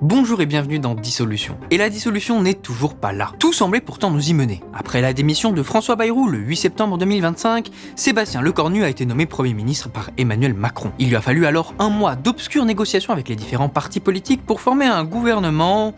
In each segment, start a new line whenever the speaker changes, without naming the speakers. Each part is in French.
Bonjour et bienvenue dans Dissolution. Et la dissolution n'est toujours pas là. Tout semblait pourtant nous y mener. Après la démission de François Bayrou le 8 septembre 2025, Sébastien Lecornu a été nommé Premier ministre par Emmanuel Macron. Il lui a fallu alors un mois d'obscures négociations avec les différents partis politiques pour former un gouvernement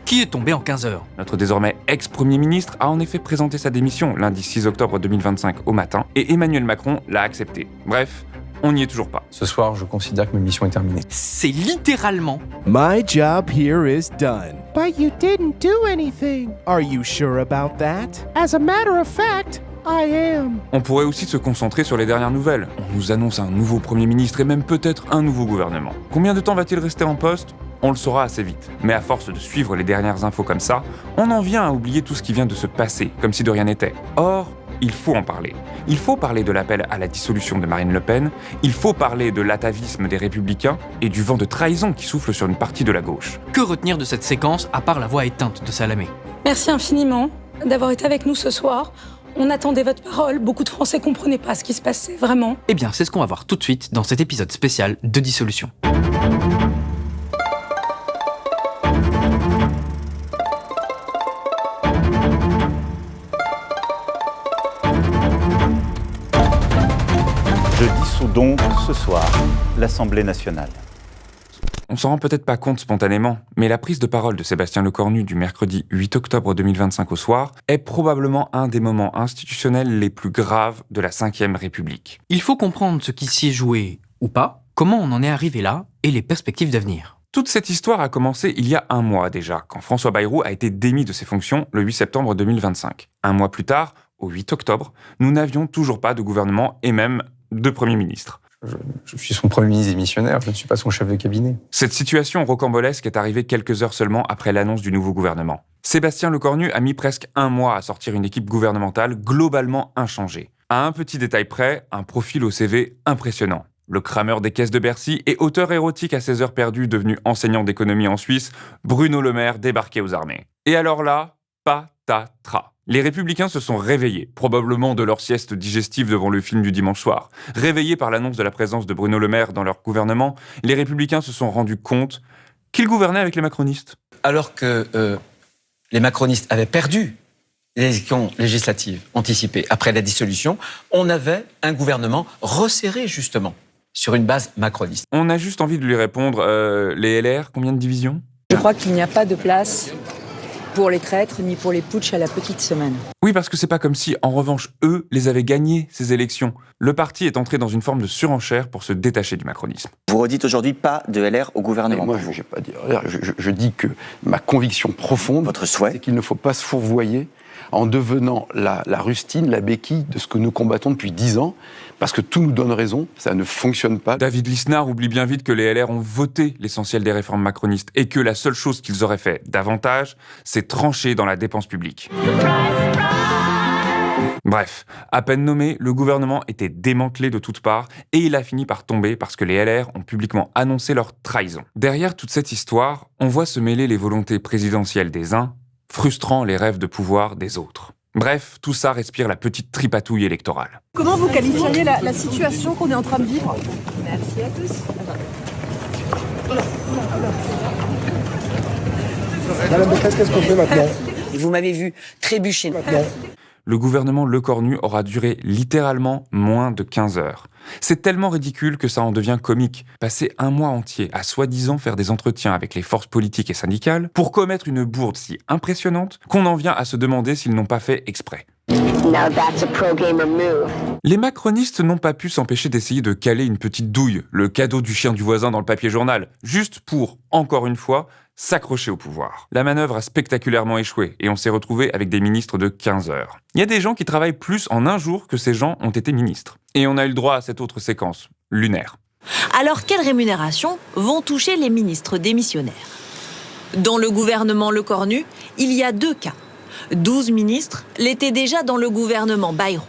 qui est tombé en 15 heures.
Notre désormais ex-premier ministre a en effet présenté sa démission lundi 6 octobre 2025 au matin et Emmanuel Macron l'a accepté. Bref, on n'y est toujours pas.
Ce soir, je considère que ma mission est terminée.
C'est littéralement
My job here is done. But you didn't do anything. Are you sure about that? As a matter of fact, I am.
On pourrait aussi se concentrer sur les dernières nouvelles. On nous annonce un nouveau Premier ministre et même peut-être un nouveau gouvernement. Combien de temps va-t-il rester en poste ? On le saura assez vite. Mais à force de suivre les dernières infos comme ça, on en vient à oublier tout ce qui vient de se passer, comme si de rien n'était. Or, il faut en parler. Il faut parler de l'appel à la dissolution de Marine Le Pen, il faut parler de l'atavisme des Républicains et du vent de trahison qui souffle sur une partie de la gauche.
que retenir de cette séquence à part la voix éteinte de Salamé.
Merci infiniment d'avoir été avec nous ce soir. On attendait votre parole. Beaucoup de Français comprenaient pas ce qui se passait, vraiment.
Eh bien, c'est ce qu'on va voir tout de suite dans cet épisode spécial de Dissolution.
Je dissous donc ce soir l'Assemblée nationale.
On s'en rend peut-être pas compte spontanément, mais la prise de parole de Sébastien Lecornu du mercredi 8 octobre 2025 au soir est probablement un des moments institutionnels les plus graves de la Ve République.
Il faut comprendre ce qui s'y est joué ou pas, comment on en est arrivé là et les perspectives d'avenir.
Toute cette histoire a commencé il y a un mois déjà, quand François Bayrou a été démis de ses fonctions le 8 septembre 2025. Un mois plus tard, au 8 octobre, nous n'avions toujours pas de gouvernement et même de Premier ministre.
Je suis son Premier ministre démissionnaire, je ne suis pas son chef de cabinet.
Cette situation rocambolesque est arrivée quelques heures seulement après l'annonce du nouveau gouvernement. Sébastien Lecornu a mis presque un mois à sortir une équipe gouvernementale globalement inchangée. À un petit détail près, un profil au CV impressionnant. Le crameur des caisses de Bercy et auteur érotique à ses heures perdues devenu enseignant d'économie en Suisse, Bruno Le Maire débarqué aux armées. Et alors là, patatras. Les Républicains se sont réveillés, probablement de leur sieste digestive devant le film du dimanche soir. Réveillés par l'annonce de la présence de Bruno Le Maire dans leur gouvernement, les Républicains se sont rendus compte qu'ils gouvernaient avec les macronistes.
Alors que les macronistes avaient perdu les élections législatives anticipées après la dissolution, on avait un gouvernement resserré justement sur une base macroniste.
On a juste envie de lui répondre, les LR, combien de divisions ?
Je crois qu'il n'y a pas de place pour les traîtres ni pour les putschs à la petite semaine.
Oui, parce que c'est pas comme si, en revanche, eux les avaient gagnés, ces élections. Le parti est entré dans une forme de surenchère pour se détacher du macronisme.
Vous redites aujourd'hui pas de LR au gouvernement.
Moi, je n'ai pas dit LR. Je dis que ma conviction profonde,
Votre souhait,
c'est qu'il ne faut pas se fourvoyer en devenant la rustine, la béquille de ce que nous combattons depuis 10 ans, parce que tout nous donne raison, ça ne fonctionne pas.
David Lisnard oublie bien vite que les LR ont voté l'essentiel des réformes macronistes et que la seule chose qu'ils auraient fait davantage, c'est trancher dans la dépense publique. Bref, à peine nommé, le gouvernement était démantelé de toutes parts et il a fini par tomber parce que les LR ont publiquement annoncé leur trahison. Derrière toute cette histoire, on voit se mêler les volontés présidentielles des uns, frustrant les rêves de pouvoir des autres. Bref, tout ça respire la petite tripatouille électorale.
Comment vous qualifieriez la situation qu'on est en train de vivre ? Merci à tous.
Madame Pécresse, qu'est-ce qu'on fait maintenant?
Vous m'avez vu trébucher.
Le gouvernement Lecornu aura duré littéralement moins de 15 heures. C'est tellement ridicule que ça en devient comique. Passer un mois entier à soi-disant faire des entretiens avec les forces politiques et syndicales pour commettre une bourde si impressionnante qu'on en vient à se demander s'ils n'ont pas fait exprès.
Now that's a pro-gamer move.
Les macronistes n'ont pas pu s'empêcher d'essayer de caler une petite douille, le cadeau du chien du voisin dans le papier journal, juste pour, encore une fois, s'accrocher au pouvoir. La manœuvre a spectaculairement échoué et on s'est retrouvé avec des ministres de 15 heures. Il y a des gens qui travaillent plus en un jour que ces gens ont été ministres. Et on a eu le droit à cette autre séquence, lunaire.
Alors, quelles rémunérations vont toucher les ministres démissionnaires ? Dans le gouvernement Lecornu, il y a 2 cas. 12 ministres l'étaient déjà dans le gouvernement Bayrou.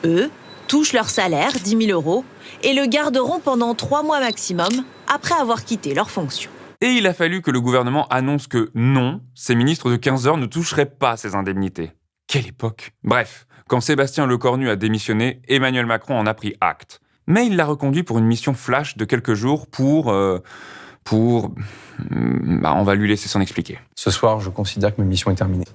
Eux touchent leur salaire, 10 000 € et le garderont pendant 3 mois maximum après avoir quitté leur fonction.
Et il a fallu que le gouvernement annonce que non, ces ministres de 15 heures ne toucheraient pas ces indemnités. Quelle époque! Bref, quand Sébastien Lecornu a démissionné, Emmanuel Macron en a pris acte. Mais il l'a reconduit pour une mission flash de quelques jours pour on va lui laisser s'en expliquer.
Ce soir, je considère que ma mission est terminée.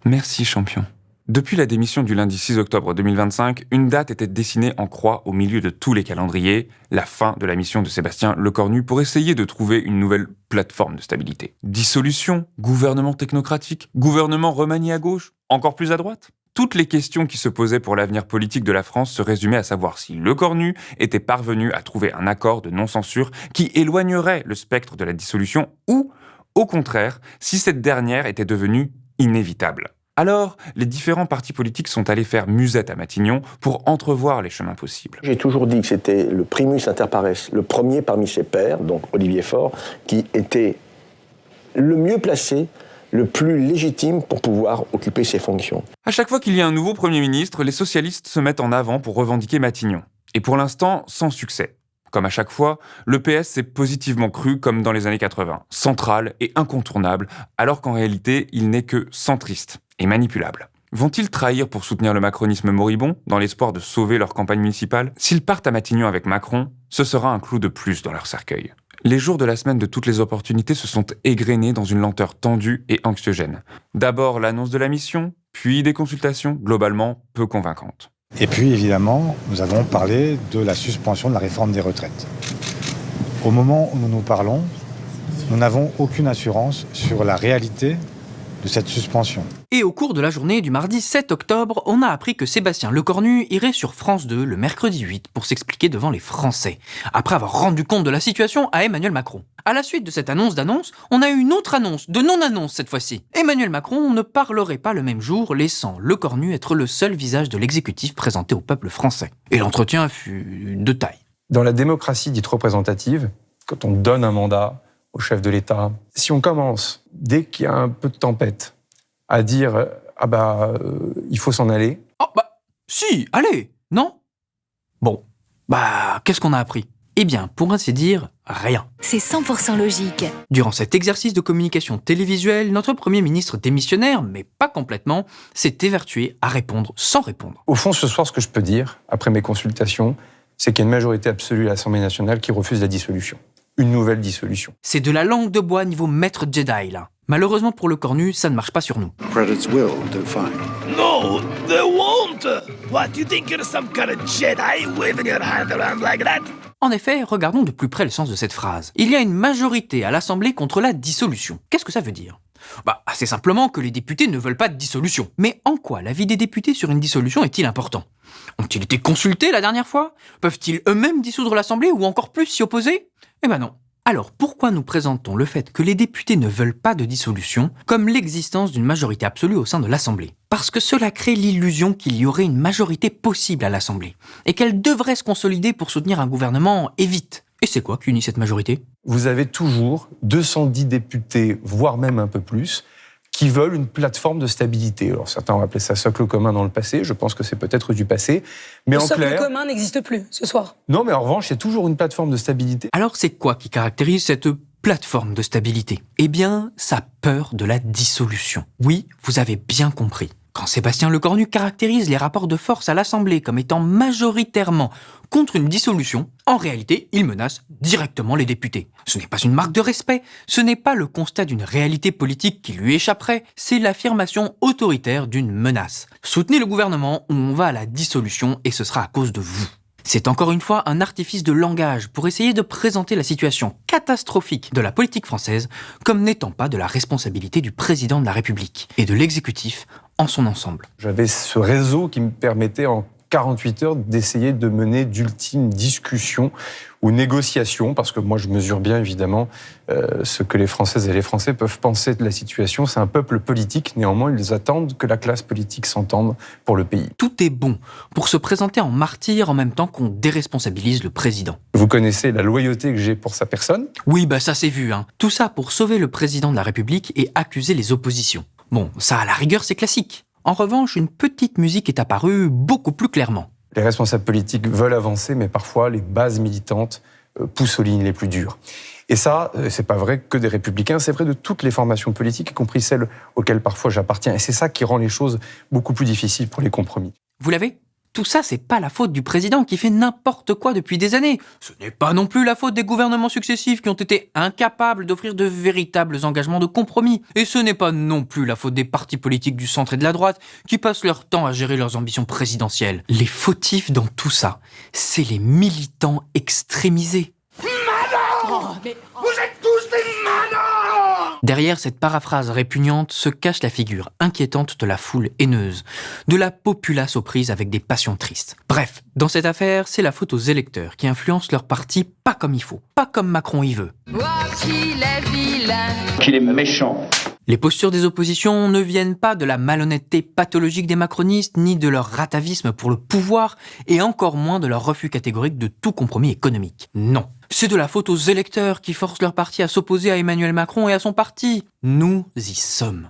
Merci, champion. Depuis la démission du lundi 6 octobre 2025, une date était dessinée en croix au milieu de tous les calendriers, la fin de la mission de Sébastien Lecornu pour essayer de trouver une nouvelle plateforme de stabilité. Dissolution, gouvernement technocratique, gouvernement remanié à gauche, encore plus à droite ? Toutes les questions qui se posaient pour l'avenir politique de la France se résumaient à savoir si Lecornu était parvenu à trouver un accord de non-censure qui éloignerait le spectre de la dissolution ou, au contraire, si cette dernière était devenue inévitable. Alors, les différents partis politiques sont allés faire musette à Matignon pour entrevoir les chemins possibles.
J'ai toujours dit que c'était le primus inter pares, le premier parmi ses pairs, donc Olivier Faure, qui était le mieux placé, le plus légitime pour pouvoir occuper ses fonctions.
À chaque fois qu'il y a un nouveau Premier ministre, les socialistes se mettent en avant pour revendiquer Matignon. Et pour l'instant, sans succès. Comme à chaque fois, le PS s'est positivement cru comme dans les années 80, central et incontournable, alors qu'en réalité, il n'est que centriste et manipulable. Vont-ils trahir pour soutenir le macronisme moribond, dans l'espoir de sauver leur campagne municipale ? S'ils partent à Matignon avec Macron, ce sera un clou de plus dans leur cercueil. Les jours de la semaine de toutes les opportunités se sont égrenés dans une lenteur tendue et anxiogène. D'abord l'annonce de la mission, puis des consultations globalement peu convaincantes.
Et puis évidemment, nous avons parlé de la suspension de la réforme des retraites. Au moment où nous nous parlons, nous n'avons aucune assurance sur la réalité de cette suspension.
Et au cours de la journée du mardi 7 octobre, on a appris que Sébastien Lecornu irait sur France 2 le mercredi 8 pour s'expliquer devant les Français, après avoir rendu compte de la situation à Emmanuel Macron. À la suite de cette annonce d'annonce, on a eu une autre annonce, de non-annonce cette fois-ci. Emmanuel Macron ne parlerait pas le même jour, laissant Lecornu être le seul visage de l'exécutif présenté au peuple français. Et l'entretien fut de taille.
Dans la démocratie dite représentative, quand on donne un mandat au chef de l'État, si on commence, dès qu'il y a un peu de tempête, à dire « il faut s'en aller ».
Si, allez, non ? Bon, qu'est-ce qu'on a appris ? Eh bien, pour ainsi dire, rien.
C'est 100% logique.
Durant cet exercice de communication télévisuelle, notre Premier ministre démissionnaire, mais pas complètement, s'est évertué à répondre sans répondre.
Au fond, ce soir, ce que je peux dire, après mes consultations, c'est qu'il y a une majorité absolue à l'Assemblée nationale qui refuse la dissolution. Une nouvelle dissolution.
C'est de la langue de bois niveau maître Jedi, là. Malheureusement pour Lecornu, ça ne marche pas sur nous.
Credits will do fine.
No, they won't! What, you think you're some kind of Jedi waving your hand around like that?
En effet, regardons de plus près le sens de cette phrase. Il y a une majorité à l'Assemblée contre la dissolution. Qu'est-ce que ça veut dire ? Assez simplement que les députés ne veulent pas de dissolution. Mais en quoi l'avis des députés sur une dissolution est-il important ? Ont-ils été consultés la dernière fois ? Peuvent-ils eux-mêmes dissoudre l'Assemblée ou encore plus s'y opposer ? Eh ben non. Alors pourquoi nous présentons le fait que les députés ne veulent pas de dissolution comme l'existence d'une majorité absolue au sein de l'Assemblée ? Parce que cela crée l'illusion qu'il y aurait une majorité possible à l'Assemblée et qu'elle devrait se consolider pour soutenir un gouvernement et vite. Et c'est quoi qui unit cette majorité ?
Vous avez toujours 210 députés, voire même un peu plus, qui veulent une plateforme de stabilité. Alors certains ont appelé ça socle commun dans le passé, je pense que c'est peut-être du passé, mais en clair...
Le socle commun n'existe plus ce soir.
Non, mais en revanche, il y a toujours une plateforme de stabilité.
Alors c'est quoi qui caractérise cette plateforme de stabilité ? Eh bien, sa peur de la dissolution. Oui, vous avez bien compris. Quand Sébastien Lecornu caractérise les rapports de force à l'Assemblée comme étant majoritairement contre une dissolution, en réalité, il menace directement les députés. Ce n'est pas une marque de respect, ce n'est pas le constat d'une réalité politique qui lui échapperait, c'est l'affirmation autoritaire d'une menace. Soutenez le gouvernement ou on va à la dissolution et ce sera à cause de vous. C'est encore une fois un artifice de langage pour essayer de présenter la situation catastrophique de la politique française comme n'étant pas de la responsabilité du président de la République et de l'exécutif en son ensemble.
J'avais ce réseau qui me permettait en 48 heures d'essayer de mener d'ultimes discussions ou négociations, parce que moi je mesure bien évidemment ce que les Françaises et les Français peuvent penser de la situation. C'est un peuple politique, néanmoins ils attendent que la classe politique s'entende pour le pays.
Tout est bon pour se présenter en martyr en même temps qu'on déresponsabilise le président.
Vous connaissez la loyauté que j'ai pour sa personne ?
Oui, ça c'est vu. Tout ça pour sauver le président de la République et accuser les oppositions. Bon, ça à la rigueur c'est classique. En revanche, une petite musique est apparue beaucoup plus clairement.
Les responsables politiques veulent avancer, mais parfois les bases militantes poussent aux lignes les plus dures. Et ça, c'est pas vrai que des Républicains, c'est vrai de toutes les formations politiques, y compris celles auxquelles parfois j'appartiens. Et c'est ça qui rend les choses beaucoup plus difficiles pour les compromis.
Vous l'avez ? Tout ça, c'est pas la faute du président qui fait n'importe quoi depuis des années. Ce n'est pas non plus la faute des gouvernements successifs qui ont été incapables d'offrir de véritables engagements de compromis. Et ce n'est pas non plus la faute des partis politiques du centre et de la droite qui passent leur temps à gérer leurs ambitions présidentielles. Les fautifs dans tout ça, c'est les militants extrémisés.
Malades! Vous êtes tous des malades!
Derrière cette paraphrase répugnante se cache la figure inquiétante de la foule haineuse, de la populace aux prises avec des passions tristes. Bref, dans cette affaire, c'est la faute aux électeurs qui influencent leur parti pas comme il faut, pas comme Macron y veut.
Voir qu'il est vilain,
qu'il est méchant.
Les postures des oppositions ne viennent pas de la malhonnêteté pathologique des macronistes, ni de leur ratavisme pour le pouvoir, et encore moins de leur refus catégorique de tout compromis économique. Non. C'est de la faute aux électeurs qui forcent leur parti à s'opposer à Emmanuel Macron et à son parti. Nous y sommes.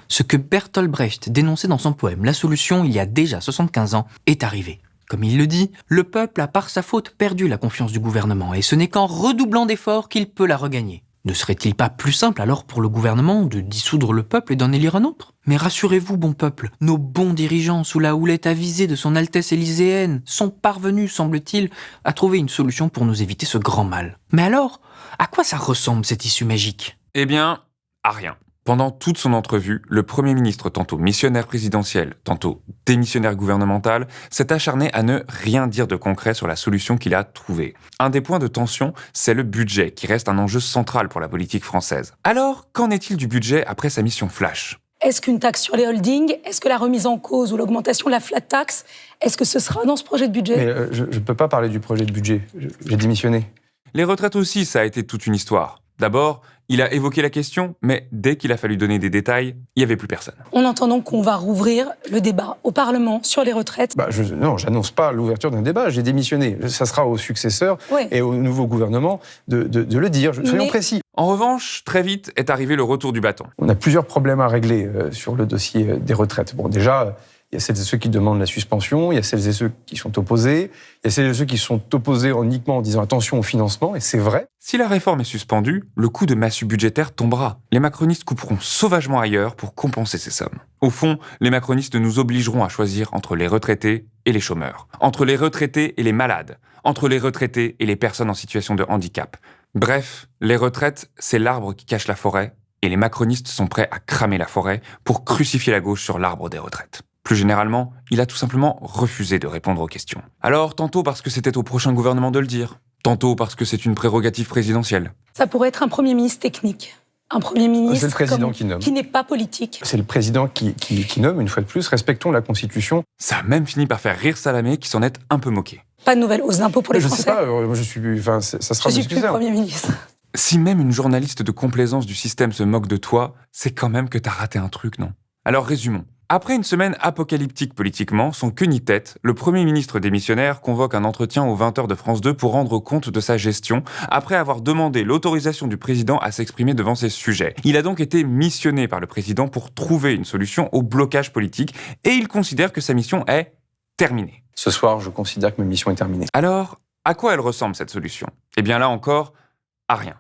Ce que Bertolt Brecht dénonçait dans son poème La Solution il y a déjà 75 ans est arrivé. Comme il le dit, le peuple a par sa faute perdu la confiance du gouvernement et ce n'est qu'en redoublant d'efforts qu'il peut la regagner. Ne serait-il pas plus simple alors pour le gouvernement de dissoudre le peuple et d'en élire un autre ? Mais rassurez-vous, bon peuple, nos bons dirigeants, sous la houlette avisée de son Altesse élyséenne, sont parvenus, semble-t-il, à trouver une solution pour nous éviter ce grand mal. Mais alors, à quoi ça ressemble cette issue magique ?
Eh bien, à rien. Pendant toute son entrevue, le Premier ministre, tantôt missionnaire présidentiel, tantôt démissionnaire gouvernemental, s'est acharné à ne rien dire de concret sur la solution qu'il a trouvée. Un des points de tension, c'est le budget, qui reste un enjeu central pour la politique française. Alors, qu'en est-il du budget après sa mission flash ?
Est-ce qu'une taxe sur les holdings, est-ce que la remise en cause ou l'augmentation de la flat tax, est-ce que ce sera dans ce projet de budget ?
Mais je ne peux pas parler du projet de budget, j'ai démissionné.
Les retraites aussi, ça a été toute une histoire. D'abord, il a évoqué la question, mais dès qu'il a fallu donner des détails, il n'y avait plus personne.
On entend donc qu'on va rouvrir le débat au Parlement sur les retraites.
Non, j'annonce pas l'ouverture d'un débat, j'ai démissionné. Ça sera aux successeurs et au nouveau gouvernement de le dire, soyons précis.
En revanche, très vite est arrivé le retour du bâton.
On a plusieurs problèmes à régler sur le dossier des retraites. Bon, déjà, il y a celles et ceux qui demandent la suspension, il y a celles et ceux qui sont opposés, il y a celles et ceux qui sont opposés uniquement en disant attention au financement, et c'est vrai.
Si la réforme est suspendue, le coup de massue budgétaire tombera. Les macronistes couperont sauvagement ailleurs pour compenser ces sommes. Au fond, les macronistes nous obligeront à choisir entre les retraités et les chômeurs, entre les retraités et les malades, entre les retraités et les personnes en situation de handicap. Bref, les retraites, c'est l'arbre qui cache la forêt, et les macronistes sont prêts à cramer la forêt pour crucifier la gauche sur l'arbre des retraites. Plus généralement, il a tout simplement refusé de répondre aux questions. Alors, tantôt parce que c'était au prochain gouvernement de le dire, tantôt parce que c'est une prérogative présidentielle.
Ça pourrait être un Premier ministre technique. Un Premier ministre
c'est le président qui nomme.
Qui n'est pas politique.
C'est le président qui nomme, une fois de plus, respectons la Constitution.
Ça a même fini par faire rire Salamé, qui s'en est un peu moqué.
Pas de nouvelle hausse d'impôts pour les Français.
Je sais pas, ça sera
je suis plus Premier ministre.
Si même une journaliste de complaisance du système se moque de toi, c'est quand même que t'as raté un truc, non ? Alors résumons. Après une semaine apocalyptique politiquement, sans queue ni tête, le Premier ministre démissionnaire convoque un entretien aux 20h de France 2 pour rendre compte de sa gestion, après avoir demandé l'autorisation du président à s'exprimer devant ces sujets. Il a donc été missionné par le président pour trouver une solution au blocage politique, et il considère que sa mission est terminée.
Ce soir, je considère que ma mission est terminée.
Alors, à quoi elle ressemble cette solution ? Eh bien là encore, à rien.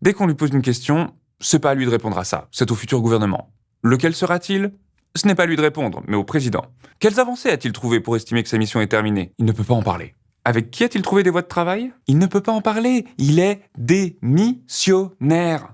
Dès qu'on lui pose une question, c'est pas à lui de répondre à ça, c'est au futur gouvernement. Lequel sera-t-il ? Ce n'est pas à lui de répondre, mais au président. Quelles avancées a-t-il trouvé pour estimer que sa mission est terminée ? Il ne peut pas en parler. Avec qui a-t-il trouvé des voies de travail ? Il ne peut pas en parler. Il est démissionnaire.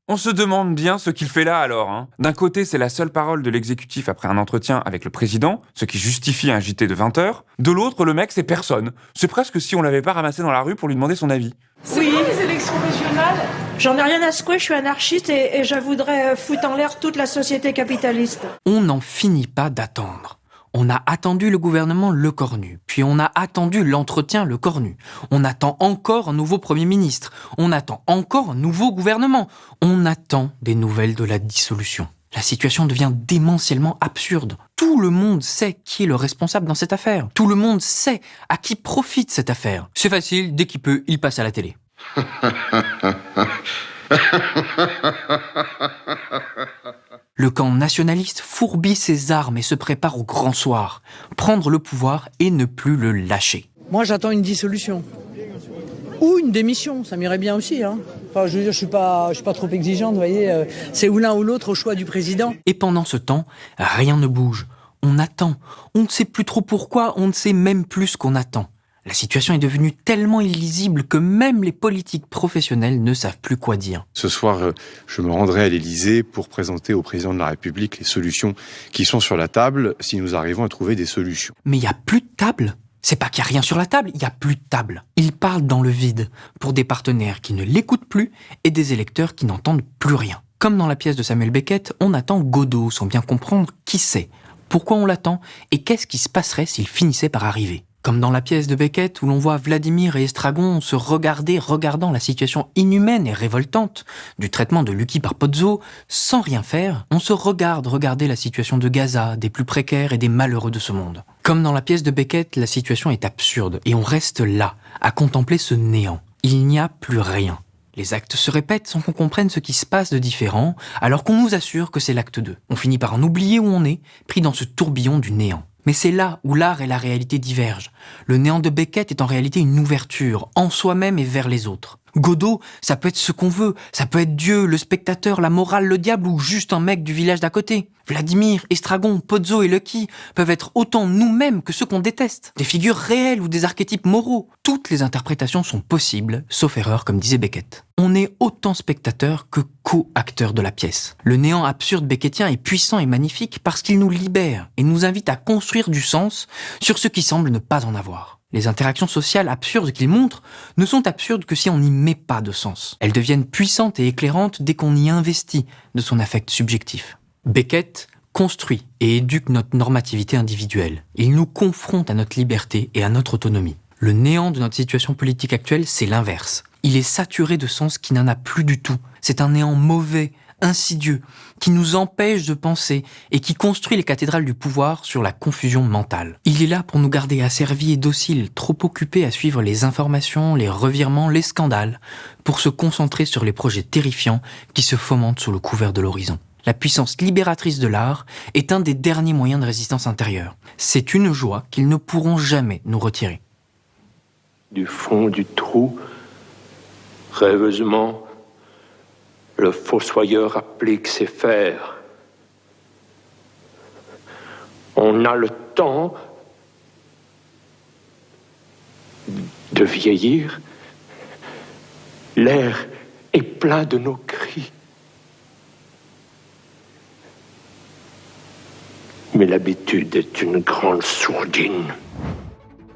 On se demande bien ce qu'il fait là alors. D'un côté, c'est la seule parole de l'exécutif après un entretien avec le président, ce qui justifie un JT de 20 heures. De l'autre, le mec, c'est personne. C'est presque si on l'avait pas ramassé dans la rue pour lui demander son avis.
C'est quoi les élections régionales ? J'en ai rien à secouer, je suis anarchiste et je voudrais foutre en l'air toute la société capitaliste.
On n'en finit pas d'attendre. On a attendu le gouvernement Lecornu, puis on a attendu l'entretien Lecornu. On attend encore un nouveau Premier ministre. On attend encore un nouveau gouvernement. On attend des nouvelles de la dissolution. La situation devient démentiellement absurde. Tout le monde sait qui est le responsable dans cette affaire. Tout le monde sait à qui profite cette affaire. C'est facile, dès qu'il peut, il passe à la télé. Le camp nationaliste fourbit ses armes et se prépare au grand soir. Prendre le pouvoir et ne plus le lâcher.
Moi, j'attends une dissolution. Ou une démission, ça m'irait bien aussi. Enfin, je veux dire, je suis pas trop exigeante, vous voyez. C'est ou l'un ou l'autre au choix du président.
Et pendant ce temps, rien ne bouge. On attend. On ne sait plus trop pourquoi, on ne sait même plus ce qu'on attend. La situation est devenue tellement illisible que même les politiques professionnels ne savent plus quoi dire.
Ce soir, je me rendrai à l'Élysée pour présenter au président de la République les solutions qui sont sur la table, si nous arrivons à trouver des solutions.
Mais il n'y a plus de table. C'est pas qu'il n'y a rien sur la table, il n'y a plus de table. Il parle dans le vide, pour des partenaires qui ne l'écoutent plus et des électeurs qui n'entendent plus rien. Comme dans la pièce de Samuel Beckett, on attend Godot sans bien comprendre qui c'est, pourquoi on l'attend et qu'est-ce qui se passerait s'il finissait par arriver. Comme dans la pièce de Beckett où l'on voit Vladimir et Estragon se regardant la situation inhumaine et révoltante du traitement de Lucky par Pozzo, sans rien faire, on se regarder la situation de Gaza, des plus précaires et des malheureux de ce monde. Comme dans la pièce de Beckett, la situation est absurde et on reste là, à contempler ce néant. Il n'y a plus rien. Les actes se répètent sans qu'on comprenne ce qui se passe de différent, alors qu'on nous assure que c'est l'acte 2. On finit par en oublier où on est, pris dans ce tourbillon du néant. Mais c'est là où l'art et la réalité divergent. Le néant de Beckett est en réalité une ouverture, en soi-même et vers les autres. Godot, ça peut être ce qu'on veut, ça peut être Dieu, le spectateur, la morale, le diable ou juste un mec du village d'à côté. Vladimir, Estragon, Pozzo et Lucky peuvent être autant nous-mêmes que ceux qu'on déteste. Des figures réelles ou des archétypes moraux. Toutes les interprétations sont possibles, sauf erreur comme disait Beckett. On est autant spectateur que co-acteur de la pièce. Le néant absurde beckettien est puissant et magnifique parce qu'il nous libère et nous invite à construire du sens sur ce qui semble ne pas en avoir. Les interactions sociales absurdes qu'il montre ne sont absurdes que si on n'y met pas de sens. Elles deviennent puissantes et éclairantes dès qu'on y investit de son affect subjectif. Beckett construit et éduque notre normativité individuelle. Il nous confronte à notre liberté et à notre autonomie. Le néant de notre situation politique actuelle, c'est l'inverse. Il est saturé de sens qui n'en a plus du tout. C'est un néant mauvais, insidieux, qui nous empêche de penser et qui construit les cathédrales du pouvoir sur la confusion mentale. Il est là pour nous garder asservis et dociles, trop occupés à suivre les informations, les revirements, les scandales, pour se concentrer sur les projets terrifiants qui se fomentent sous le couvert de l'horizon. La puissance libératrice de l'art est un des derniers moyens de résistance intérieure. C'est une joie qu'ils ne pourront jamais nous retirer.
Du fond du trou, rêveusement, le fossoyeur applique ses fers. On a le temps de vieillir. L'air est plein de nos cris. Mais l'habitude est une grande sourdine.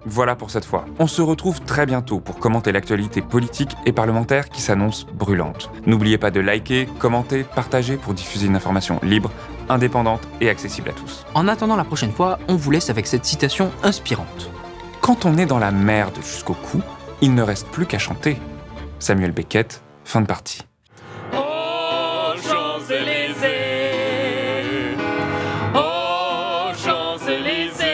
Voilà pour cette fois. On se retrouve très bientôt pour commenter l'actualité politique et parlementaire qui s'annonce brûlante. N'oubliez pas de liker, commenter, partager pour diffuser une information libre, indépendante et accessible à tous.
En attendant la prochaine fois, on vous laisse avec cette citation inspirante.
Quand on est dans la merde jusqu'au cou, il ne reste plus qu'à chanter. Samuel Beckett, fin de partie.
Oh, Champs-Élysées. Oh, Champs-Élysées.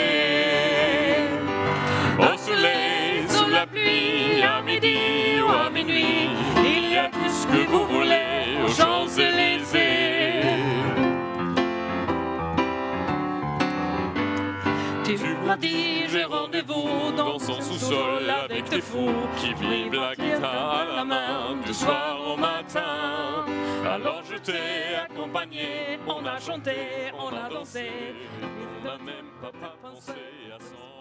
Au soleil, sous la pluie, à midi ou à minuit, il y a tout ce que vous voulez aux Champs-Élysées. Tu m'as dit, j'ai rendez-vous dans son sous-sol avec des fous qui vivent la guitare à la main du soir au matin. Alors je t'ai accompagné, on a chanté, on a dansé, on n'a même pas pensé à son